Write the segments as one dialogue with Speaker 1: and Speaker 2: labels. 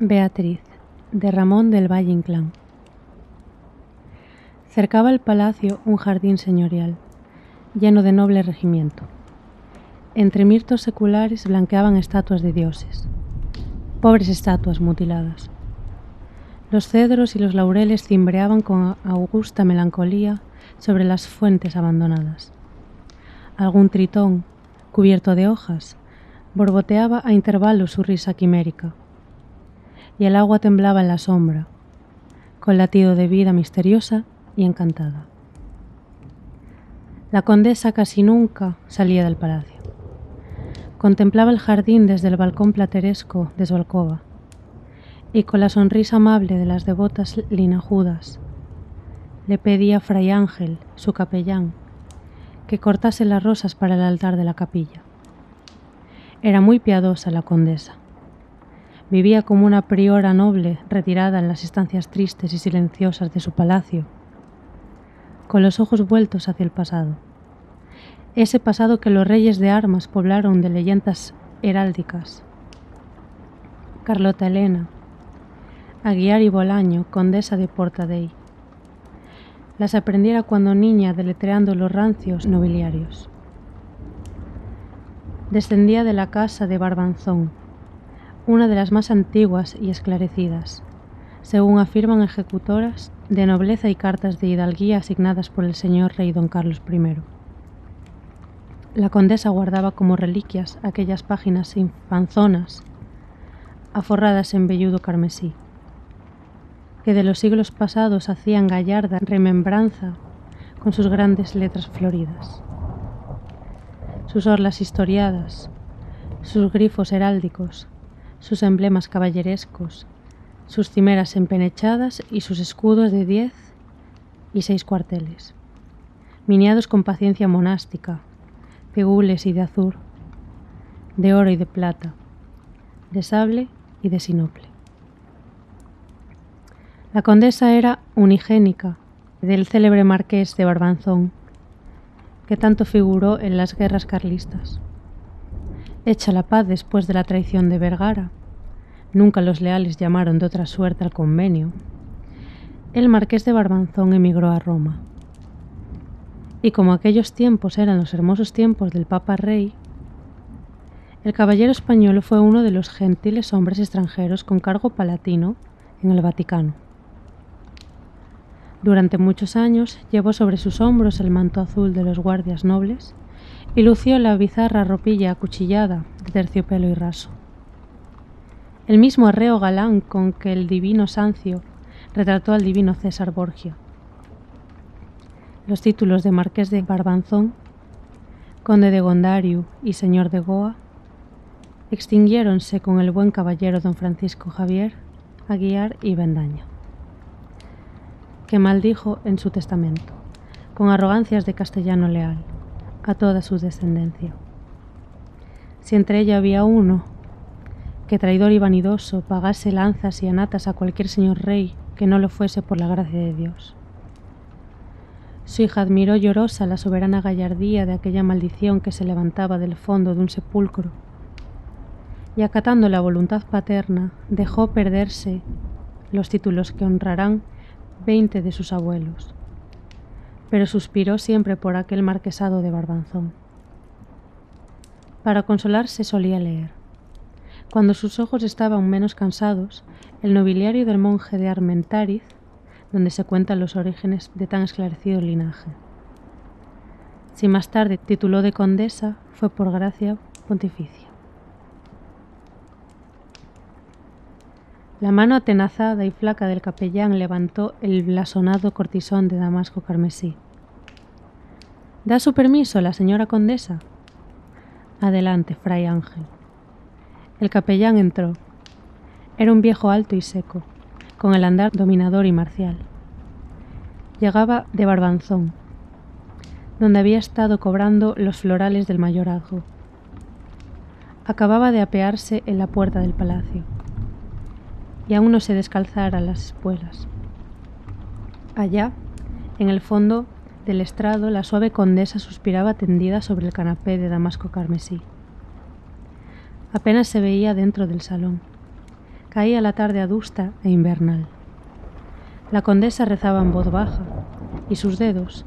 Speaker 1: Beatriz, de Ramón del Valle Inclán. Cercaba el palacio un jardín señorial, lleno de noble regimiento. Entre mirtos seculares blanqueaban estatuas de dioses, pobres estatuas mutiladas. Los cedros y los laureles cimbreaban con augusta melancolía sobre las fuentes abandonadas. Algún tritón, cubierto de hojas, borboteaba a intervalos su risa quimérica, y el agua temblaba en la sombra, con latido de vida misteriosa y encantada. La condesa casi nunca salía del palacio. Contemplaba el jardín desde el balcón plateresco de su alcoba, y con la sonrisa amable de las devotas linajudas, le pedía a Fray Ángel, su capellán, que cortase las rosas para el altar de la capilla. Era muy piadosa la condesa. Vivía como una priora noble retirada en las estancias tristes y silenciosas de su palacio, con los ojos vueltos hacia el pasado. Ese pasado que los reyes de armas poblaron de leyendas heráldicas. Carlota Elena, Aguiar y Bolaño, condesa de Portadei. Las aprendiera cuando niña deletreando los rancios nobiliarios. Descendía de la casa de Barbanzón, una de las más antiguas y esclarecidas, según afirman ejecutoras de nobleza y cartas de hidalguía asignadas por el señor rey don Carlos I. La condesa guardaba como reliquias aquellas páginas infanzonas, aforradas en velludo carmesí, que de los siglos pasados hacían gallarda remembranza con sus grandes letras floridas, sus orlas historiadas, sus grifos heráldicos, sus emblemas caballerescos, sus cimeras empenechadas y sus escudos de 10 y 6 cuarteles, miniados con paciencia monástica, de gules y de azur, de oro y de plata, de sable y de sinople. La condesa era unigénica del célebre marqués de Barbanzón, que tanto figuró en las guerras carlistas. Hecha la paz después de la traición de Vergara, nunca los leales llamaron de otra suerte al convenio, el marqués de Barbanzón emigró a Roma. Y como aquellos tiempos eran los hermosos tiempos del Papa Rey, el caballero español fue uno de los gentiles hombres extranjeros con cargo palatino en el Vaticano. Durante muchos años llevó sobre sus hombros el manto azul de los guardias nobles y lució la bizarra ropilla acuchillada de terciopelo y raso. El mismo arreo galán con que el divino Sancio retrató al divino César Borgia. Los títulos de marqués de Barbanzón, conde de Gondariu y señor de Goa extinguiéronse con el buen caballero don Francisco Javier, Aguiar y Bendaña, que maldijo en su testamento, con arrogancias de castellano leal, a toda su descendencia. Si entre ella había uno que traidor y vanidoso pagase lanzas y anatas a cualquier señor rey que no lo fuese por la gracia de Dios. Su hija admiró llorosa la soberana gallardía de aquella maldición que se levantaba del fondo de un sepulcro, y acatando la voluntad paterna dejó perderse los títulos que honrarán 20 de sus abuelos, pero suspiró siempre por aquel marquesado de Barbanzón. Para consolarse solía leer. Cuando sus ojos estaban menos cansados, el nobiliario del monje de Armentáriz, donde se cuentan los orígenes de tan esclarecido linaje. Si más tarde tituló de condesa, fue por gracia pontificia. La mano atenazada y flaca del capellán levantó el blasonado cortisón de damasco carmesí. ¿Da su permiso la señora condesa? Adelante, Fray Ángel. El capellán entró. Era un viejo alto y seco, con el andar dominador y marcial. Llegaba de Barbanzón, donde había estado cobrando los florales del mayorazgo. Acababa de apearse en la puerta del palacio, y aún no se descalzara las espuelas. Allá, en el fondo del estrado, la suave condesa suspiraba tendida sobre el canapé de damasco carmesí. Apenas se veía dentro del salón. Caía la tarde adusta e invernal. La condesa rezaba en voz baja, y sus dedos,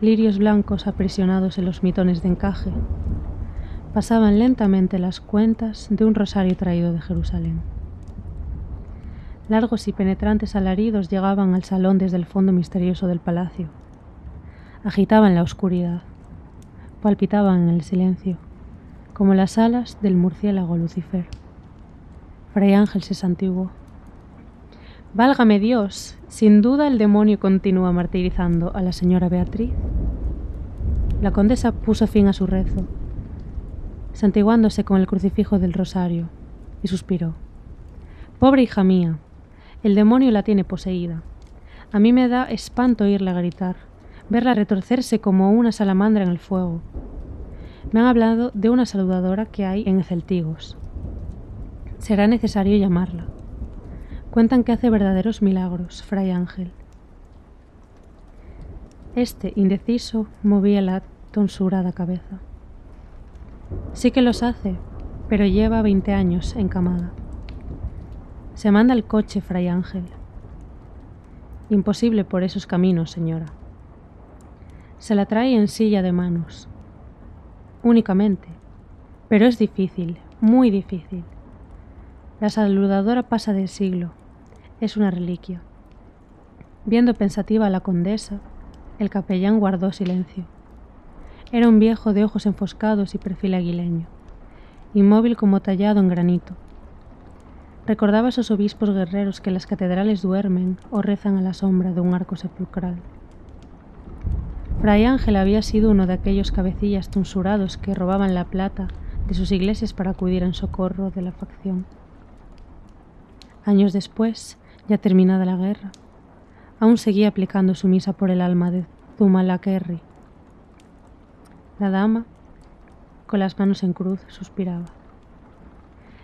Speaker 1: lirios blancos aprisionados en los mitones de encaje, pasaban lentamente las cuentas de un rosario traído de Jerusalén. Largos y penetrantes alaridos llegaban al salón desde el fondo misterioso del palacio. Agitaban la oscuridad, palpitaban en el silencio, como las alas del murciélago Lucifer. Fray Ángel se santiguó. «Válgame Dios, sin duda el demonio continúa martirizando a la señora Beatriz». La condesa puso fin a su rezo, santiguándose con el crucifijo del rosario, y suspiró. «Pobre hija mía, el demonio la tiene poseída. A mí me da espanto oírla gritar, verla retorcerse como una salamandra en el fuego. Me han hablado de una saludadora que hay en Celtigos. Será necesario llamarla. Cuentan que hace verdaderos milagros, Fray Ángel». Este, indeciso, movía la tonsurada cabeza. «Sí que los hace, pero lleva 20 años encamada. Se manda el coche, Fray Ángel». «Imposible por esos caminos, señora. Se la trae en silla de manos. Únicamente. Pero es difícil, muy difícil. La saludadora pasa de siglo. Es una reliquia». Viendo pensativa a la condesa, el capellán guardó silencio. Era un viejo de ojos enfoscados y perfil aguileño, inmóvil como tallado en granito. Recordaba a esos obispos guerreros que en las catedrales duermen o rezan a la sombra de un arco sepulcral. Fray Ángel había sido uno de aquellos cabecillas tonsurados que robaban la plata de sus iglesias para acudir en socorro de la facción. Años después, ya terminada la guerra, aún seguía aplicando su misa por el alma de Zumalacárregui. La dama, con las manos en cruz, suspiraba.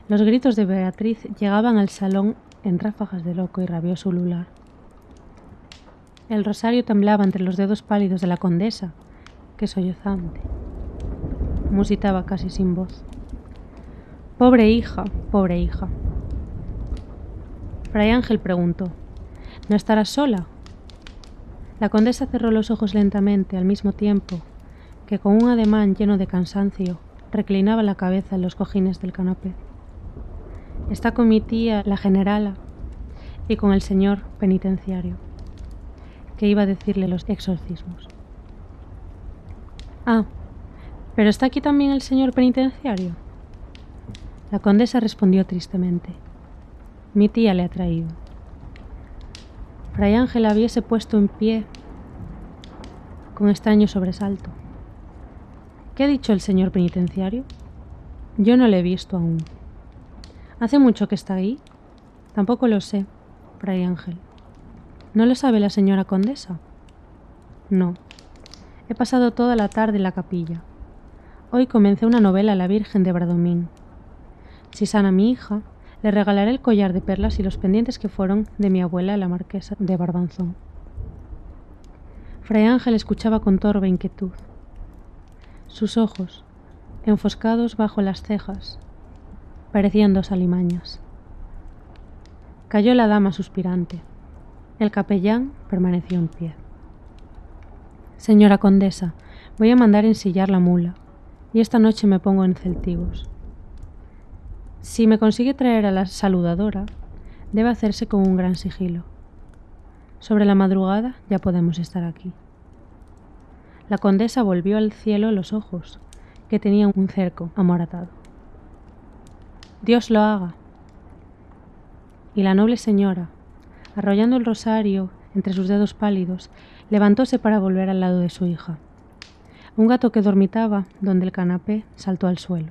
Speaker 1: Los gritos de Beatriz llegaban al salón en ráfagas de loco y rabioso ulular. El rosario temblaba entre los dedos pálidos de la condesa, que sollozante musitaba casi sin voz. «Pobre hija, pobre hija». Fray Ángel preguntó: «¿No estarás sola?». La condesa cerró los ojos lentamente, al mismo tiempo que con un ademán lleno de cansancio reclinaba la cabeza en los cojines del canapé. «Está con mi tía, la generala, y con el señor penitenciario, que iba a decirle los exorcismos». «Ah, ¿pero está aquí también el señor penitenciario?». La condesa respondió tristemente: «Mi tía le ha traído». Fray Ángel habiese puesto en pie con extraño sobresalto. «¿Qué ha dicho el señor penitenciario? Yo no le he visto aún». «¿Hace mucho que está ahí?». «Tampoco lo sé, Fray Ángel». «¿No lo sabe la señora condesa?». «No. He pasado toda la tarde en la capilla. Hoy comencé una novela a la Virgen de Bradomín. Si sana mi hija, le regalaré el collar de perlas y los pendientes que fueron de mi abuela, la marquesa de Barbanzón». Fray Ángel escuchaba con torva inquietud. Sus ojos, enfoscados bajo las cejas, parecían dos alimañas. Cayó la dama suspirante. El capellán permaneció en pie. «Señora condesa, voy a mandar ensillar la mula, y esta noche me pongo en Celtigos. Si me consigue traer a la saludadora, debe hacerse con un gran sigilo. Sobre la madrugada ya podemos estar aquí». La condesa volvió al cielo los ojos, que tenían un cerco amoratado. «Dios lo haga». Y la noble señora, arrollando el rosario entre sus dedos pálidos, levantóse para volver al lado de su hija. Un gato que dormitaba donde el canapé saltó al suelo.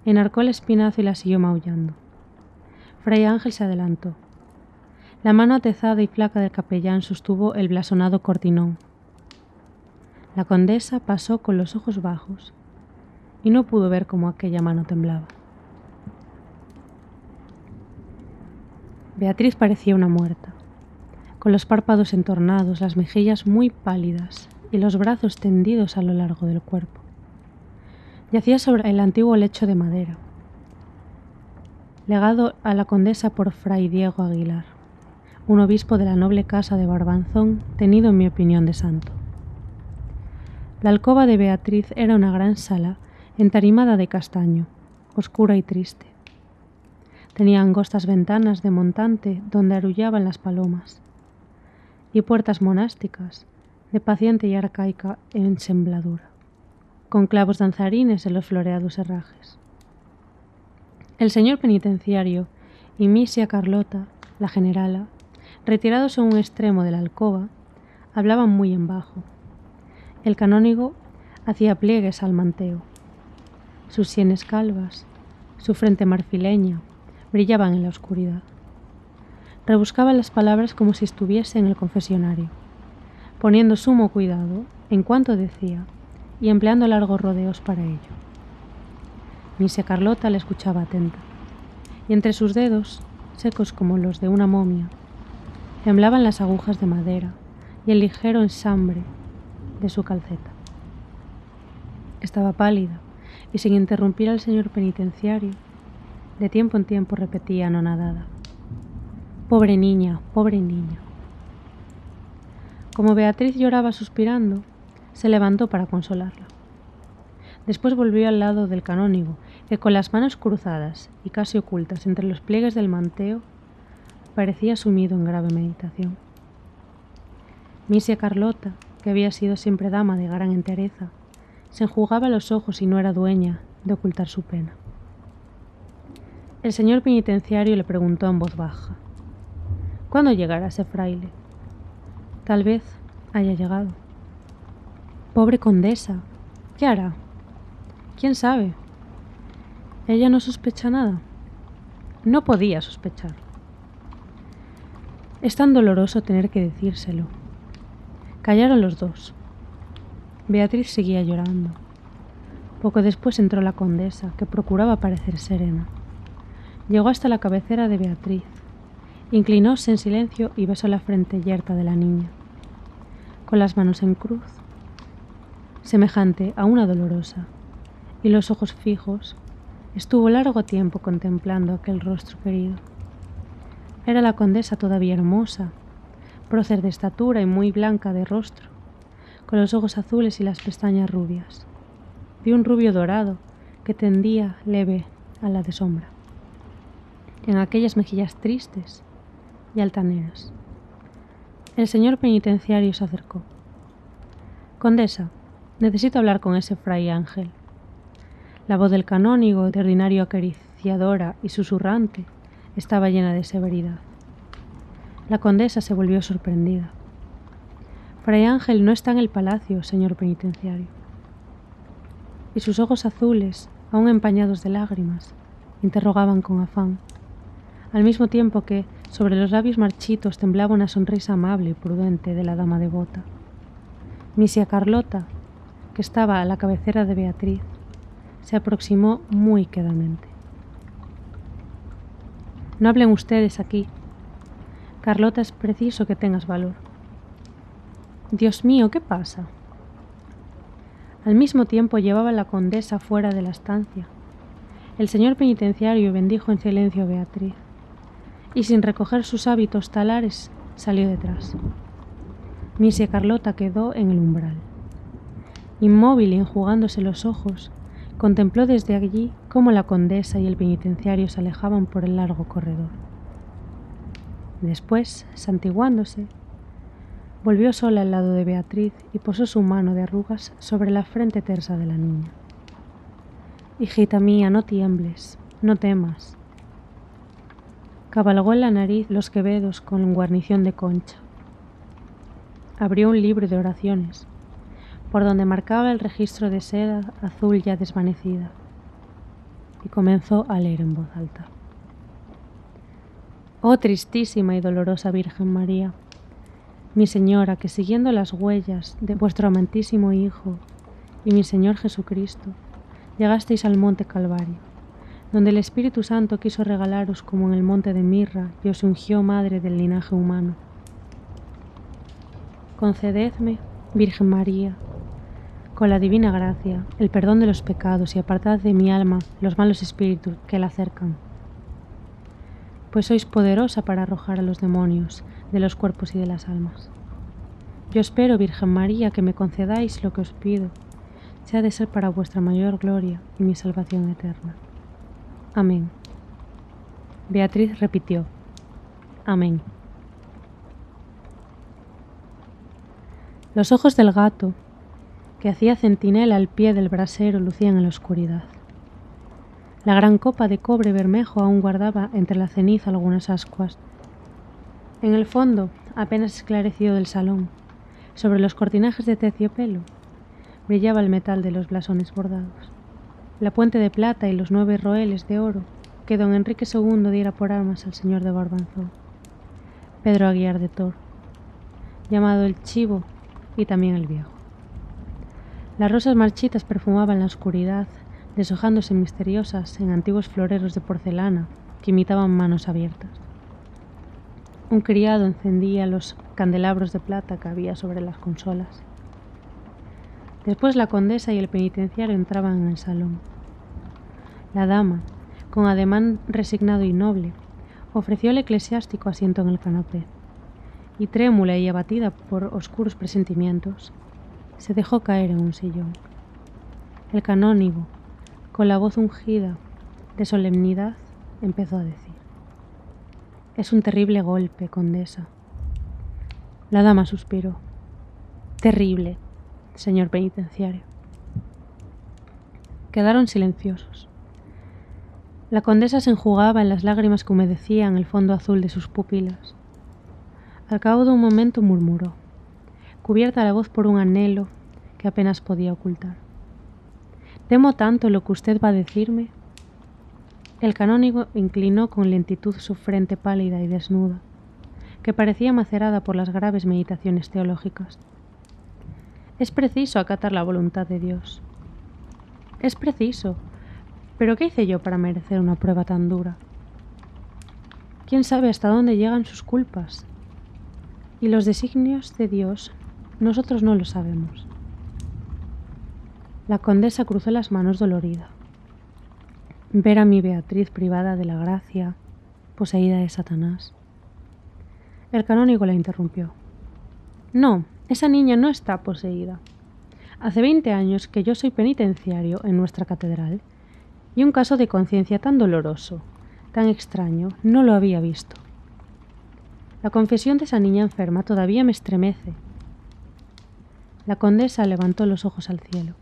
Speaker 1: Enarcó el espinazo y la siguió maullando. Fray Ángel se adelantó. La mano atezada y flaca del capellán sostuvo el blasonado cortinón. La condesa pasó con los ojos bajos y no pudo ver cómo aquella mano temblaba. Beatriz parecía una muerta, con los párpados entornados, las mejillas muy pálidas y los brazos tendidos a lo largo del cuerpo. Yacía sobre el antiguo lecho de madera. legado a la condesa por fray Diego Aguilar, un obispo de la noble casa de Barbanzón, tenido en mi opinión de santo. La alcoba de Beatriz era una gran sala entarimada de castaño, oscura y triste. Tenía angostas ventanas de montante donde arullaban las palomas, y puertas monásticas de paciente y arcaica ensembladura, con clavos danzarines en los floreados herrajes. El señor penitenciario y Misia Carlota, la generala, retirados en un extremo de la alcoba, hablaban muy en bajo. El canónigo hacía pliegues al manteo. Sus sienes calvas, su frente marfileña, brillaban en la oscuridad. Rebuscaba las palabras como si estuviese en el confesionario, poniendo sumo cuidado en cuanto decía y empleando largos rodeos para ello. Misia Carlota le escuchaba atenta, y entre sus dedos, secos como los de una momia, temblaban las agujas de madera y el ligero ensambre de su calceta. Estaba pálida, y sin interrumpir al señor penitenciario, de tiempo en tiempo repetía anonadada: «Pobre niña, pobre niña». Como Beatriz lloraba suspirando, se levantó para consolarla. Después volvió al lado del canónigo, que con las manos cruzadas y casi ocultas entre los pliegues del manteo, parecía sumido en grave meditación. Misia Carlota, que había sido siempre dama de gran entereza, se enjugaba los ojos y no era dueña de ocultar su pena. El señor penitenciario le preguntó en voz baja: «¿Cuándo llegará ese fraile? Tal vez haya llegado». «Pobre condesa, ¿qué hará? ¿Quién sabe? Ella no sospecha nada». No podía sospechar. Es tan doloroso tener que decírselo. Callaron los dos. Beatriz seguía llorando. Poco después entró la condesa, que procuraba parecer serena. Llegó hasta la cabecera de Beatriz, inclinóse en silencio y besó la frente yerta de la niña, con las manos en cruz, semejante a una dolorosa, y los ojos fijos. Estuvo largo tiempo contemplando aquel rostro querido. Era la condesa todavía hermosa, prócer de estatura y muy blanca de rostro, con los ojos azules y las pestañas rubias, y un rubio dorado que tendía leve a la de sombra en aquellas mejillas tristes y altaneras. El señor penitenciario se acercó. «Condesa, necesito hablar con ese fray Ángel». La voz del canónigo, de ordinario acariciadora y susurrante, estaba llena de severidad. La condesa se volvió sorprendida. «Fray Ángel no está en el palacio, señor penitenciario». Y sus ojos azules, aún empañados de lágrimas, interrogaban con afán, al mismo tiempo que sobre los labios marchitos temblaba una sonrisa amable y prudente de la dama devota. Misia Carlota, que estaba a la cabecera de Beatriz, se aproximó muy quedamente. «No hablen ustedes aquí. Carlota, es preciso que tengas valor». «Dios mío, ¿qué pasa?». Al mismo tiempo llevaba la condesa fuera de la estancia. El señor penitenciario bendijo en silencio a Beatriz, y sin recoger sus hábitos talares salió detrás. Misia Carlota quedó en el umbral. Inmóvil y enjugándose los ojos, contempló desde allí cómo la condesa y el penitenciario se alejaban por el largo corredor. Después, santiguándose, volvió sola al lado de Beatriz y posó su mano de arrugas sobre la frente tersa de la niña. «Hijita mía, no tiembles, no temas». Cabalgó en la nariz los quevedos con guarnición de concha. Abrió un libro de oraciones, por donde marcaba el registro de seda azul ya desvanecida, y comenzó a leer en voz alta. «Oh tristísima y dolorosa Virgen María, mi Señora, que siguiendo las huellas de vuestro amantísimo Hijo y mi Señor Jesucristo, llegasteis al monte Calvario, donde el Espíritu Santo quiso regalaros como en el monte de mirra y os ungió madre del linaje humano. Concededme, Virgen María, con la divina gracia, el perdón de los pecados y apartad de mi alma los malos espíritus que la acercan. pues sois poderosa para arrojar a los demonios de los cuerpos y de las almas. Yo espero, Virgen María, que me concedáis lo que os pido, sea de ser para vuestra mayor gloria y mi salvación eterna. Amén. Beatriz repitió: Amén. Los ojos del gato, que hacía centinela al pie del brasero, lucían en la oscuridad. La gran copa de cobre bermejo aún guardaba entre la ceniza algunas ascuas. En el fondo, apenas esclarecido del salón, sobre los cortinajes de terciopelo, brillaba el metal de los blasones bordados, la puente de plata y los 9 roeles de oro que don Enrique II diera por armas al señor de Barbanzón, Pedro Aguiar de Tor, llamado el Chivo y también el Viejo. Las rosas marchitas perfumaban la oscuridad, deshojándose misteriosas en antiguos floreros de porcelana que imitaban manos abiertas. Un criado encendía los candelabros de plata que había sobre las consolas. Después la condesa y el penitenciario entraban en el salón. La dama, con ademán resignado y noble, ofreció al eclesiástico asiento en el canapé, y trémula y abatida por oscuros presentimientos, se dejó caer en un sillón. El canónigo, con la voz ungida de solemnidad, empezó a decir: «Es un terrible golpe, condesa». La dama suspiró: «Terrible, señor penitenciario». Quedaron silenciosos. La condesa se enjugaba en las lágrimas que humedecían el fondo azul de sus pupilas. Al cabo de un momento murmuró, cubierta la voz por un anhelo que apenas podía ocultar: «Temo tanto lo que usted va a decirme». El canónigo inclinó con lentitud su frente pálida y desnuda, que parecía macerada por las graves meditaciones teológicas. «Es preciso acatar la voluntad de Dios». «Es preciso. ¿Pero qué hice yo para merecer una prueba tan dura? ¿Quién sabe hasta dónde llegan sus culpas? Y los designios de Dios, nosotros no lo sabemos». La condesa cruzó las manos dolorida. Ver a mi Beatriz privada de la gracia, poseída de Satanás. El canónigo la interrumpió. «No, esa niña no está poseída. Hace 20 años que yo soy penitenciario en nuestra catedral, y un caso de conciencia tan doloroso, tan extraño, no lo había visto. La confesión de esa niña enferma todavía me estremece». La condesa levantó los ojos al cielo.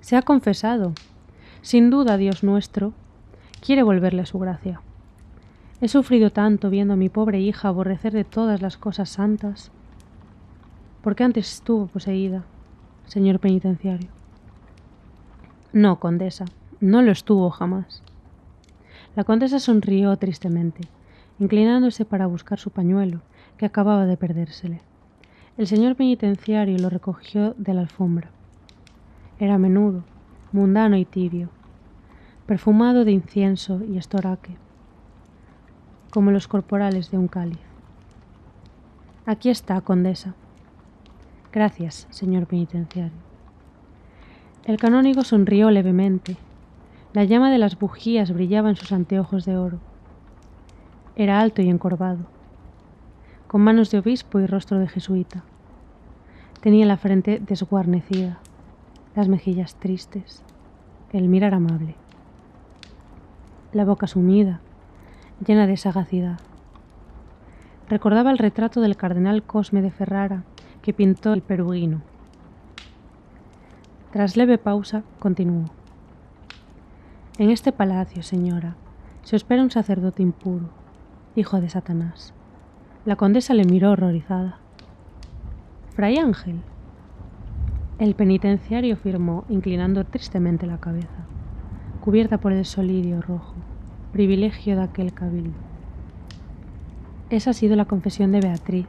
Speaker 1: «Se ha confesado. Sin duda, Dios nuestro quiere volverle a su gracia. He sufrido tanto viendo a mi pobre hija aborrecer de todas las cosas santas. ¿Por qué antes estuvo poseída, señor penitenciario?» «No, condesa, no lo estuvo jamás». La condesa sonrió tristemente, inclinándose para buscar su pañuelo, que acababa de perdérsele. El señor penitenciario lo recogió de la alfombra. Era menudo, mundano y tibio, perfumado de incienso y estoraque, como los corporales de un cáliz. «Aquí está, condesa». «Gracias, señor penitenciario». El canónigo sonrió levemente. La llama de las bujías brillaba en sus anteojos de oro. Era alto y encorvado, con manos de obispo y rostro de jesuita. Tenía la frente desguarnecida, las mejillas tristes, el mirar amable, la boca sumida, llena de sagacidad. Recordaba el retrato del cardenal Cosme de Ferrara que pintó el Perugino. Tras leve pausa, continuó: «En este palacio, señora, se espera un sacerdote impuro, hijo de Satanás». La condesa le miró horrorizada. «¿Fray Ángel?». El penitenciario firmó, inclinando tristemente la cabeza, cubierta por el solirio rojo, privilegio de aquel cabildo. Esa ha sido la confesión de Beatriz.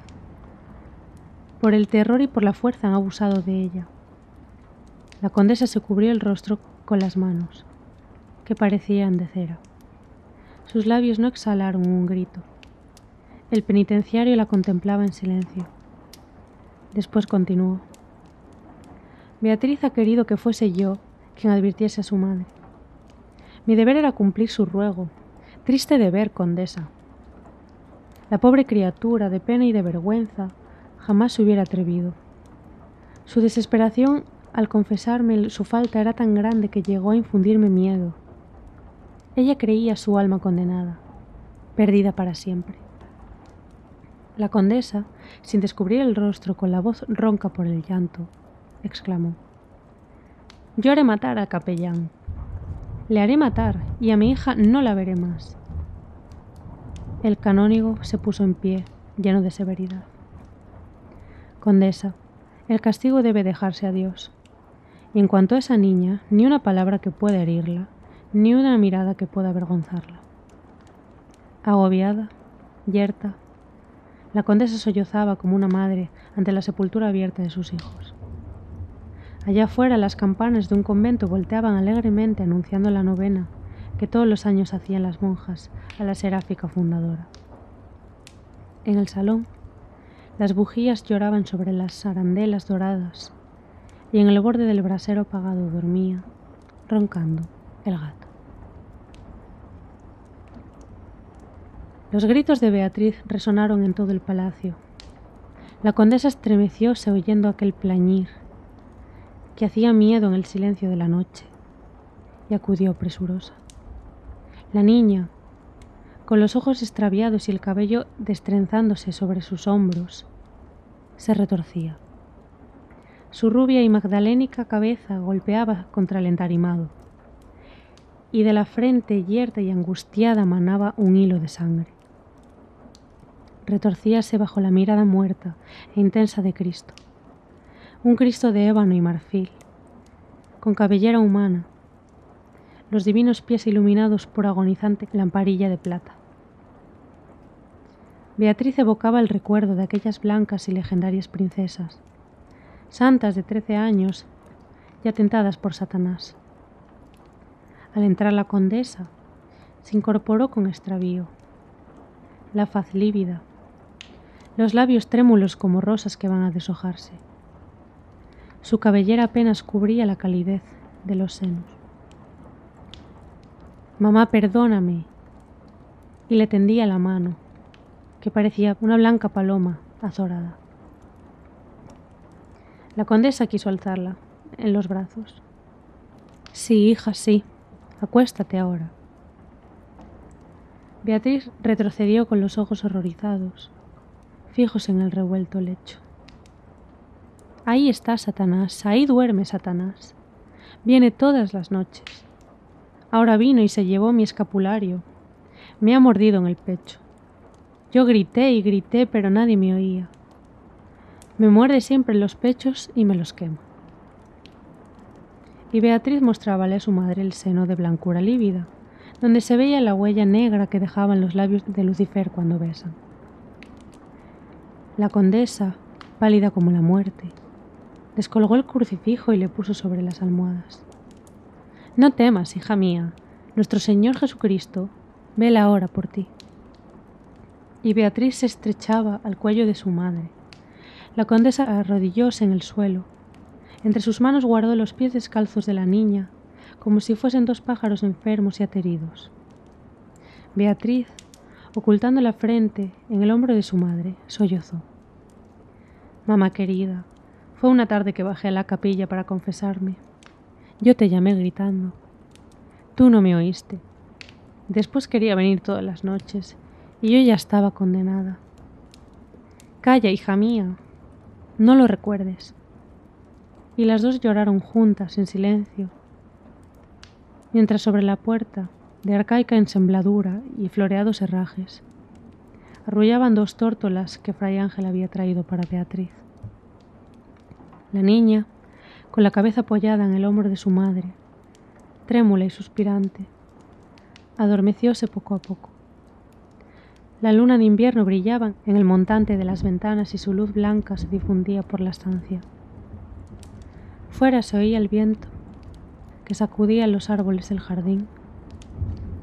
Speaker 1: Por el terror y por la fuerza han abusado de ella. La condesa se cubrió el rostro con las manos, que parecían de cera. Sus labios no exhalaron un grito. El penitenciario la contemplaba en silencio. Después continuó: «Beatriz ha querido que fuese yo quien advirtiese a su madre. Mi deber era cumplir su ruego, Triste de ver, condesa. La pobre criatura, de pena y de vergüenza, jamás se hubiera atrevido. Su desesperación al confesarme su falta era tan grande que llegó a infundirme miedo. Ella creía su alma condenada, perdida para siempre. La condesa, sin descubrir el rostro, con la voz ronca por el llanto, exclamó: «Yo haré matar al capellán. Le haré matar y a mi hija no la veré más». El canónigo se puso en pie, lleno de severidad. «Condesa, el castigo debe dejarse a Dios. Y en cuanto a esa niña, ni una palabra que pueda herirla, ni una mirada que pueda avergonzarla». Agobiada, yerta, la condesa sollozaba como una madre ante la sepultura abierta de sus hijos. Allá afuera las campanas de un convento volteaban alegremente anunciando la novena que todos los años hacían las monjas a la seráfica fundadora. En el salón, las bujías lloraban sobre las arandelas doradas y en el borde del brasero apagado dormía, roncando, el gato. Los gritos de Beatriz resonaron en todo el palacio. La condesa estremecióse oyendo aquel plañir que hacía miedo en el silencio de la noche y acudió presurosa. La niña, con los ojos extraviados y el cabello destrenzándose sobre sus hombros, se retorcía. Su rubia y magdalénica cabeza golpeaba contra el entarimado y de la frente yerta y angustiada manaba un hilo de sangre. Retorcíase bajo la mirada muerta e intensa de Cristo, un Cristo de ébano y marfil, con cabellera humana, los divinos pies iluminados por agonizante lamparilla de plata. Beatriz evocaba el recuerdo de aquellas blancas y legendarias princesas, santas de 13 años, ya tentadas por Satanás. Al entrar la condesa, se incorporó con extravío, la faz lívida, los labios trémulos como rosas que van a deshojarse. Su cabellera apenas cubría la calidez de los senos. «Mamá, perdóname», y le tendía la mano, que parecía una blanca paloma azorada. La condesa quiso alzarla en los brazos. «Sí, hija, sí. Acuéstate ahora». Beatriz retrocedió con los ojos horrorizados, fijos en el revuelto lecho. «Ahí está Satanás, ahí duerme Satanás. Viene todas las noches. Ahora vino y se llevó mi escapulario. Me ha mordido en el pecho. Yo grité y grité, pero nadie me oía. Me muerde siempre en los pechos y me los quema». Y Beatriz mostrábale a su madre el seno de blancura lívida, donde se veía la huella negra que dejaban los labios de Lucifer cuando besan. La condesa, pálida como la muerte, descolgó el crucifijo y le puso sobre las almohadas. «No temas, hija mía, nuestro Señor Jesucristo vela ahora por ti». Y Beatriz se estrechaba al cuello de su madre. La condesa arrodillóse en el suelo. Entre sus manos guardó los pies descalzos de la niña, como si fuesen dos pájaros enfermos y ateridos. Beatriz, ocultando la frente en el hombro de su madre, sollozó. «Mamá querida, fue una tarde que bajé a la capilla para confesarme. Yo te llamé gritando. Tú no me oíste. Después quería venir todas las noches y yo ya estaba condenada. Calla, hija mía, no lo recuerdes». Y las dos lloraron juntas en silencio, mientras sobre la puerta, de arcaica ensambladura y floreados herrajes, arrullaban dos tórtolas que Fray Ángel había traído para Beatriz. La niña, con la cabeza apoyada en el hombro de su madre, trémula y suspirante, adormecióse poco a poco. La luna de invierno brillaba en el montante de las ventanas y su luz blanca se difundía por la estancia. Fuera se oía el viento que sacudía los árboles del jardín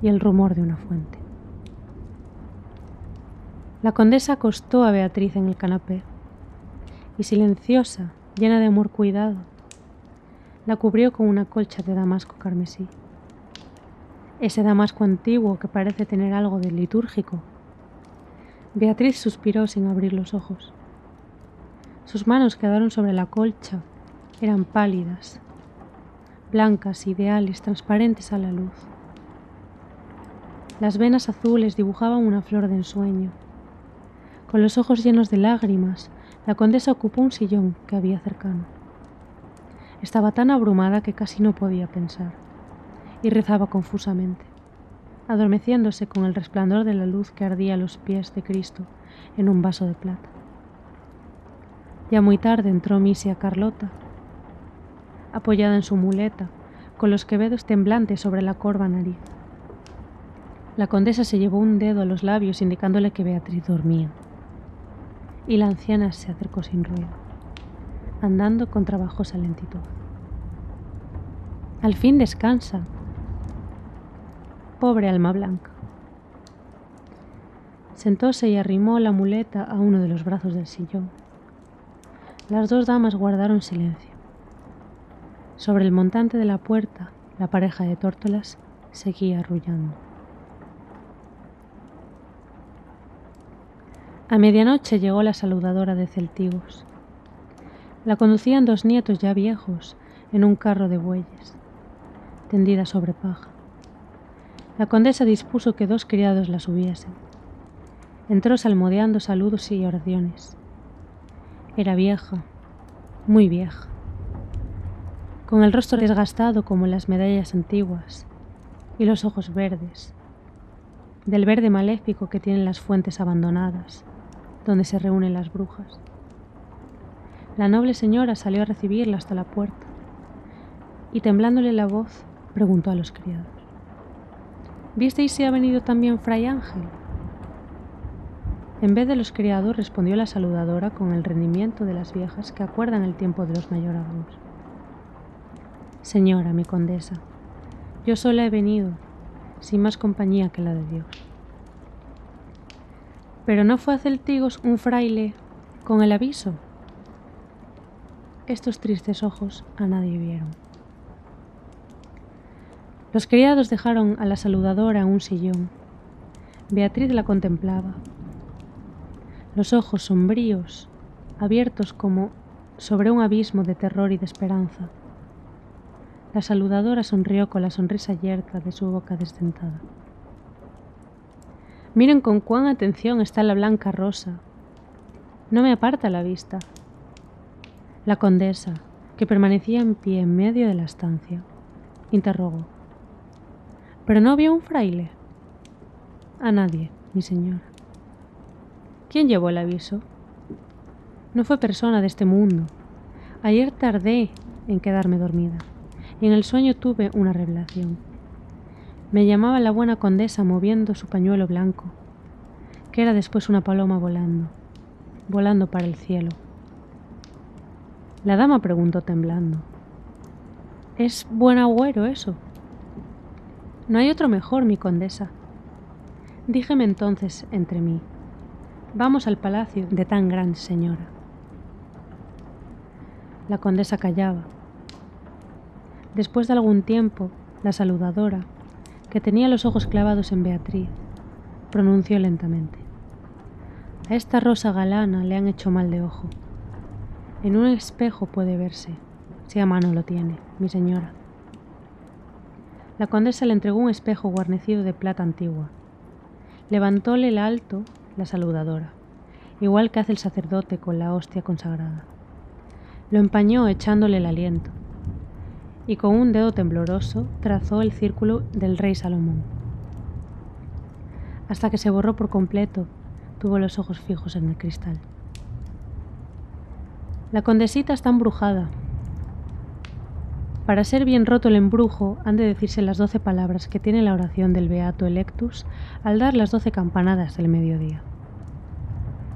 Speaker 1: y el rumor de una fuente. La condesa acostó a Beatriz en el canapé y, silenciosa, llena de amor cuidado, la cubrió con una colcha de damasco carmesí. ese damasco antiguo que parece tener algo de litúrgico. Beatriz suspiró sin abrir los ojos. Sus manos quedaron sobre la colcha, eran pálidas, blancas, ideales, transparentes a la luz. Las venas azules dibujaban una flor de ensueño. Con los ojos llenos de lágrimas, la condesa ocupó un sillón que había cercano. Estaba tan abrumada que casi no podía pensar, y rezaba confusamente, adormeciéndose con el resplandor de la luz que ardía a los pies de Cristo en un vaso de plata. Ya muy tarde entró Misia Carlota, apoyada en su muleta, con los quevedos temblantes sobre la corva nariz. La condesa se llevó un dedo a los labios indicándole que Beatriz dormía, y la anciana se acercó sin ruido, andando con trabajosa lentitud. Al fin descansa. Pobre alma blanca. Sentóse y arrimó la muleta a uno de los brazos del sillón. Las dos damas guardaron silencio. Sobre el montante de la puerta, la pareja de tórtolas seguía arrullando. A medianoche llegó la saludadora de Celtigos. La conducían dos nietos ya viejos en un carro de bueyes, tendida sobre paja. La condesa dispuso que dos criados la subiesen. Entró salmodiando saludos y oraciones. Era vieja, muy vieja, con el rostro desgastado como las medallas antiguas y los ojos verdes, del verde maléfico que tienen las fuentes abandonadas, donde se reúnen las brujas. La noble señora salió a recibirla hasta la puerta y, temblándole la voz, preguntó a los criados: ¿Visteis si ha venido también Fray Ángel? En vez de los criados, respondió la saludadora con el rendimiento de las viejas que acuerdan el tiempo de los mayorazgos. Señora, mi condesa, yo sola he venido, sin más compañía que la de Dios. ¿Pero no fue a Celtigos un fraile con el aviso? Estos tristes ojos a nadie vieron. Los criados dejaron a la saludadora en un sillón. Beatriz la contemplaba. Los ojos sombríos, abiertos como sobre un abismo de terror y de esperanza. La saludadora sonrió con la sonrisa yerta de su boca desdentada. Miren con cuán atención está la blanca rosa. No me aparta la vista. La condesa, que permanecía en pie en medio de la estancia, interrogó: ¿Pero no vio un fraile? A nadie, mi señora. ¿Quién llevó el aviso? No fue persona de este mundo. Ayer tardé en quedarme dormida, y en el sueño tuve una revelación. Me llamaba la buena condesa moviendo su pañuelo blanco, que era después una paloma volando para el cielo. La dama preguntó temblando: ¿Es buen agüero eso? No hay otro mejor, mi condesa. Díjeme entonces entre mí: vamos al palacio de tan gran señora. La condesa callaba. Después de algún tiempo, la saludadora, que tenía los ojos clavados en Beatriz, pronunció lentamente: A esta rosa galana le han hecho mal de ojo. En un espejo puede verse, si a mano lo tiene, mi señora. La condesa le entregó un espejo guarnecido de plata antigua. Levantóle el alto la saludadora, igual que hace el sacerdote con la hostia consagrada. Lo empañó echándole el aliento, y con un dedo tembloroso trazó el círculo del rey Salomón. Hasta que se borró por completo, tuvo los ojos fijos en el cristal. La condesita está embrujada. Para ser bien roto el embrujo, han de decirse las 12 palabras que tiene la oración del Beato Electus al dar las 12 campanadas del mediodía,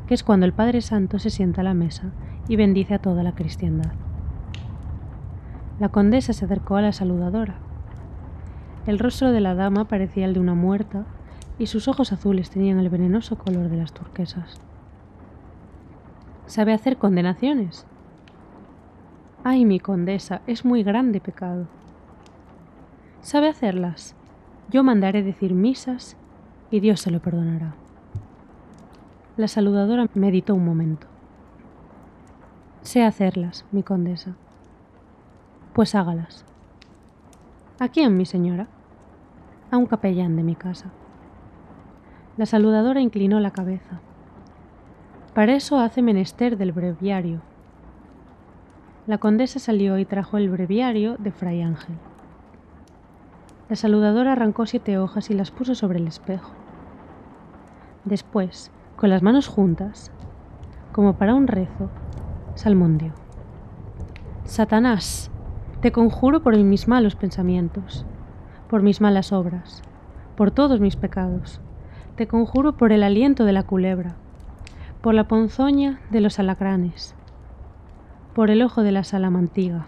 Speaker 1: que es cuando el Padre Santo se sienta a la mesa y bendice a toda la cristiandad. La condesa se acercó a la saludadora. El rostro de la dama parecía el de una muerta y sus ojos azules tenían el venenoso color de las turquesas. ¿Sabe hacer condenaciones? Ay, mi condesa, es muy grande pecado. ¿Sabe hacerlas? Yo mandaré decir misas y Dios se lo perdonará. La saludadora meditó un momento. Sé hacerlas, mi condesa. Pues hágalas. ¿A quién, mi señora? A un capellán de mi casa. La saludadora inclinó la cabeza. Para eso hace menester del breviario. La condesa salió y trajo el breviario de Fray Ángel. La saludadora arrancó 7 hojas y las puso sobre el espejo. Después, con las manos juntas, como para un rezo, salmondió. Satanás, te conjuro por mis malos pensamientos, por mis malas obras, por todos mis pecados. Te conjuro por el aliento de la culebra, por la ponzoña de los alacranes, por el ojo de la salamantiga.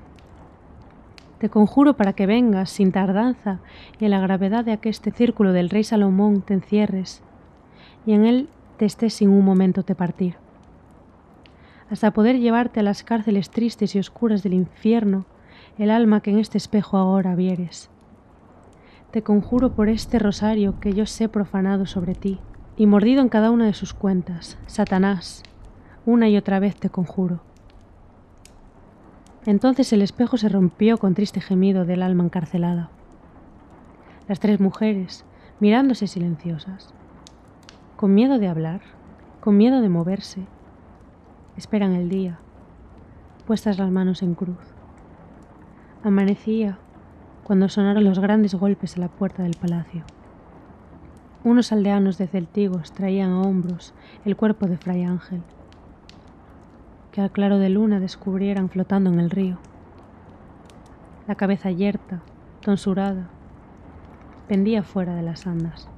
Speaker 1: Te conjuro para que vengas sin tardanza y en la gravedad de aqueste círculo del rey Salomón te encierres, y en él te estés sin un momento te partir, hasta poder llevarte a las cárceles tristes y oscuras del infierno el alma que en este espejo ahora vieres. Te conjuro por este rosario que yo sé profanado sobre ti y mordido en cada una de sus cuentas, Satanás, una y otra vez te conjuro. Entonces el espejo se rompió con triste gemido del alma encarcelada. Las 3 mujeres, mirándose silenciosas, con miedo de hablar, con miedo de moverse, esperan el día, puestas las manos en cruz. Amanecía cuando sonaron los grandes golpes a la puerta del palacio. Unos aldeanos de Celtigos traían a hombros el cuerpo de Fray Ángel, que al claro de luna descubrieran flotando en el río. La cabeza yerta, tonsurada, pendía fuera de las andas.